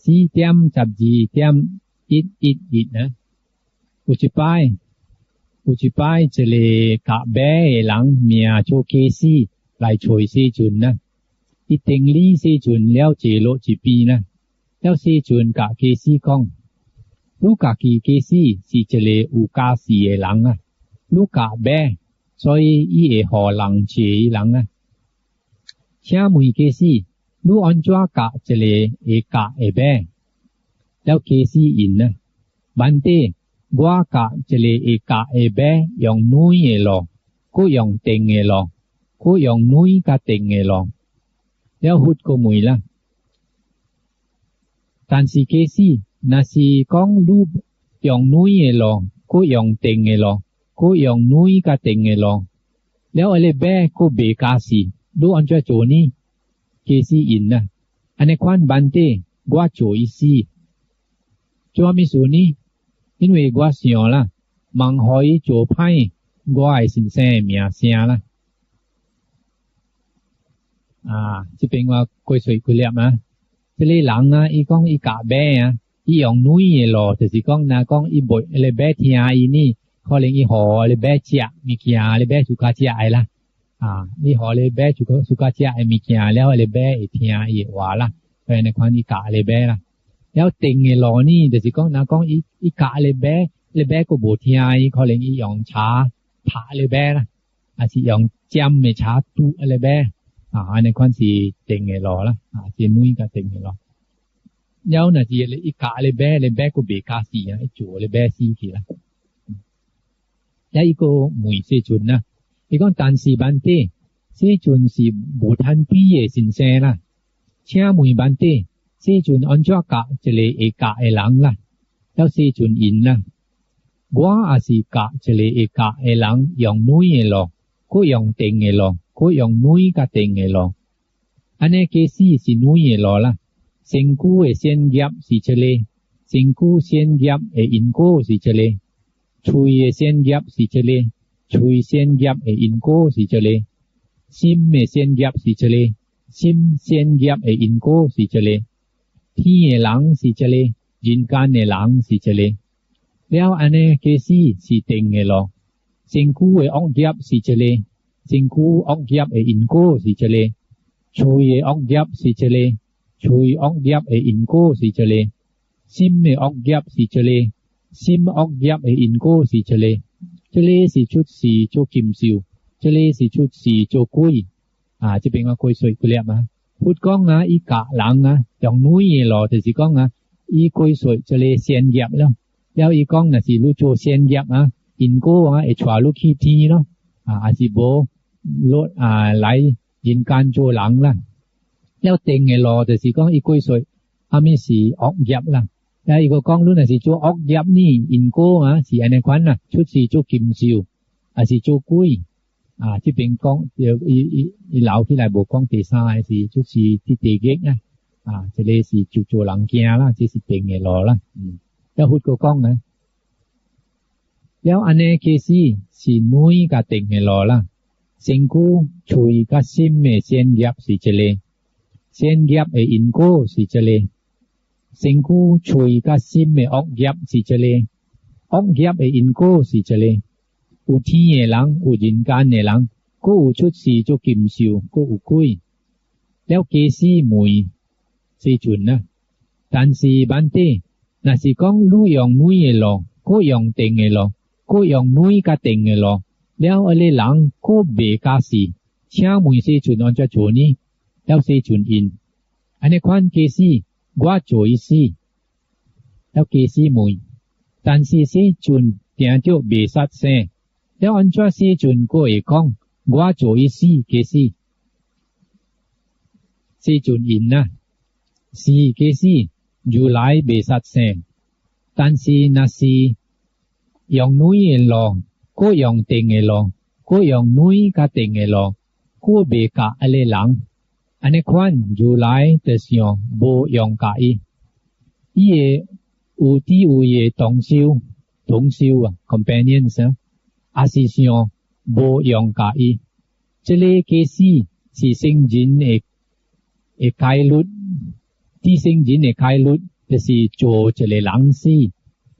4點12點1นะอุจิปายจะเลกะแบหลังเมียโชเคซี่ลายช่วยซีจุนนะอีเต็งลี่ซีจุนแล้วเจโลจิปีนะแล้วซีจุนกะเคซี่กองลูกกะกีเคซี่ซีจะเลอูกาซีหลังอ่ะลูกกะแบซอยอีหอหลังเจหลังอ่ะเชียมุยเคซี่ลูอันจัวกะจะเลกะแบแล้วเคซี่อินนะบันเตบัวกะจะเลกะแบยองนุยลอกูยองเต็งลอกูยองนุยกะเต็งลอแล้วหุดก็มุยละตันซีเคซี่นาซีกองรูปยองนุยลอกูยองเต็งลอกูยองนุยกะเต็งลอแล้วอะไรแบกูเบกาซีดูอันจัวโจนี่เคซี่อินนะอันในควันบันเตบัวโจอีซีจัวมิสูนี่因为我想啦盲可以做派我的先生名声啦这边我过水过粒啊这里人啊伊讲伊夹白啊伊用女的咯就是讲那讲伊不le白听伊นี่可能伊好le白食物件le白สุกา食ไอ啦伊好le白สุกา食ไอ物件แล้วle白会听伊话啦เพราะในความ伊夹le白啦แล้วเต็งลอนี่แต่สิก้องนะก้องอีกะเลยแบก็บ่เทียอีเขาเรียกอีหยองชาผาเลยแบนะอาสิหยองจำไม่ชาตุอะไรแบอันนี้คนสิเต็งลอละสินุ้ยก็เต็งลอแล้วน่ะสิอีกะเลยแบก็เบกาสีไอ้จูเลยแบสีกี่ละแล้วอีกก็มุยเสจุนนะอีกก็ตันสีบันเตเสจุนสิบ่ทันปีเยสินแสละเชื่อมุยบันเตซีจุนอันจัวกะจะเลกะหลังล่ะแล้วซีจุนอินล่ะบัวอาศิกะจะเลกะหลังยองนุยลอกูยองเต็งลอกูยองนุยกะเต็งลออันนี้เคซีสินุยลอล่ะเซงกูเซียนยับสิจะเลเซงกูเซียนยับอินโกสิจะเลชุยเซียนยับสิจะเลชุยเซียนยับอินโกสิจะเลซิมเซียนยับสิจะเลซิมเซียนยับอินโกสิจะเลที่หลังสิจะเลยินการในหลังสิจะเลแล้วอันนี้เคซี่สิเต็งลอสิงคูออกยับสิจะเลสิงคูออกยับอินโกสิจะเลช่วยออกยับสิจะเลช่วยออกยับอินโกสิจะเลซิมออกยับสิจะเลซิมออกยับอินโกสิจะเลจะเลสิชุดสีโจกิมซิวจะเลสิชุดสีโจกุยจะเป็นว่าคุยสวยกุเลียมาพูดก้องนะอีกะหลังนะยองนุ้ยหล่อแต่สิก้องนะอีคุยสวยจะเลเซียนเหยียบแล้วอีก้องน่ะสิรู้โจเซียนเหยียบอินโก้ไอ้ชวาลูกขี้ทีเนาะอาสิโบรถไหลยินการโจหลังละแล้วเต็งไงหล่อแต่สิก้องอีคุยสวยมีสีออกเหยียบละแล้วอีกก้องรู้น่ะสิโจออกเหยียบนี่อินโก้สีอันในควันน่ะชุดสีโจกิมซิวสิโจกุยที่เป็นกองเดี๋ยวอีเหลาที่หลายบกกองเตซ่าสิชุดสีที่เตเก็กนะจะเลยสิจุโจหลังเกียล่ะสิเต็งไงรอล่ะแล้วหุดก็กองนะแล้วอันนี้เคซี่สินุ้ยกะเต็งไงรอล่ะเซงกูชุยกะซิมเซียนยับสิจะเลเซียนยับอินโกสิจะเลเซงกูชุยกะซิมออกยับสิจะเลออกยับอินโกสิจะเลอุที่หลังอุจินการในหลังกูชุดสีโจกิมซิวกูอุกุยแล้วเคซี่มุยสีจุนนะตันสีบันเตนาสีกองลู่ยองนุยลอกูยองเต็งลอกูยองนุยกะเต็งลอแล้วอะไรหลังกูเบกาสีเชื่อมุยสีจุนอันจะโจนี้แล้วสีจุนอินอันนี้ควันเคซี่กัวโจอีซีแล้วเคซี่มุยตันสีจุนเตียนโจเบซัดเซแล้วอันจัวซีจุนก็กองกัวโจอีซีเคซีจุนอินนะซีเคซีอยู่หลายเบสัดเซตันซีนาซียองนุยลองก็ยองเต็งลองก็ยองนุยกะเต็งลองก็เบกะอะไรหลังอันนี้ควันอยู่หลายแต่เสียงโบยองกะอีอูที่อูเยตงซิวcompanions assission โบยองกะจะเลเคซี่สีสิงจินไกลุด ที่สิ่งยินในคายลุดจะสิโจจะเลยหลังสิ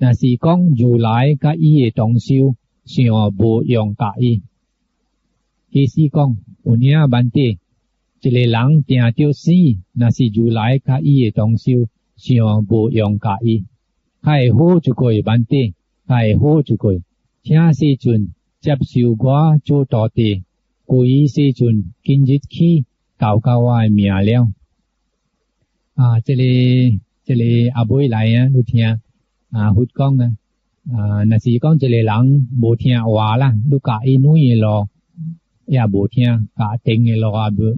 นาสิก้องอยู่หลายกะอีตองซิวเสียโบยองกะอีเฮสิก้องอุเนียบันเตจะเลยหลังเตียเตียวซีนาสิอยู่หลายกะอีตองซิวเสียโบยองกะอีไข่โหจุกอยบันเตไข่โหจุกอยเทียสิจุนจับซิวกว่าโจต่อเตกุยสิจุนกินจิตขี้เก่าวายเมียแล้วจะเลยอาบุยไหลดูเทียหุดก้องนาสีก้องจะเลยหลังโบเทียวาละดูกะอีนุยรอยาโบเทียกะเต็งรอ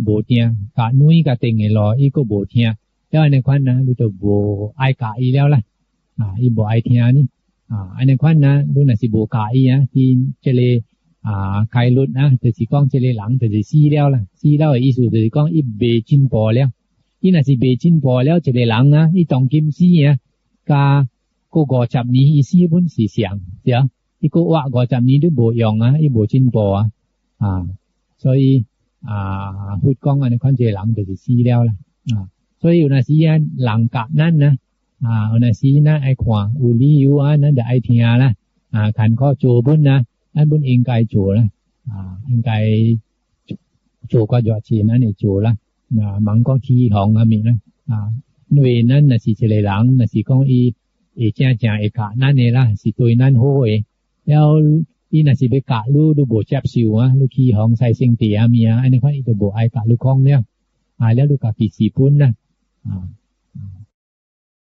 โบเทียกะนุยกะเต็งรออีก็โบเทียแล้วในควันนะดูตัวโบไอกะอีแล้วล่ะอีโบไอเทียนี่อันในควันนะดูนาสิโบกะอีที่จะเลยใครลุดนะแต่สิก้องจะเลยหลังแต่สิซีแล้วล่ะซีแล้วอีสุแต่สิก้องอีเบจินปอแล้วอีน่ะสิเบจินพอแล้วจะได้หลังนะอีตองกิมซี่กาก็กอจับนี้อีซี่พุ่นสีเสียงเสียอีก็ว่ากอจับนี้ด้วยโบยองอีโบจินพอ所以พูดกองอันคอนเจหลังแต่สิซี่แล้วล่ะ所以อยู่น่ะสิหลังกะนั่นนะเอาน่ะสินะไอ้ขวางอุลีอยู่นะเดไอเทียล่ะคันข้อโจบุญนะอันบุญเองไกโจนะเองไกโจก็ยอดชีนะนี่โจล่ะมังก็ขี้ของมีนะหน่วยนั้นน่ะสิเฉลยหลังน่ะสิก้องอีแจ้ๆเอกะนั่นนี่ล่ะสิตัวนั้นโหยแล้วอีน่ะสิไปกะรู้ดูโบจับซิวลูกขี้ของใส่เสียงเตียเมียอันนี้ค่อยอีตัวโบไอกะลูกของเนี่ยแล้วลูกกะปีสีพุ่นนะ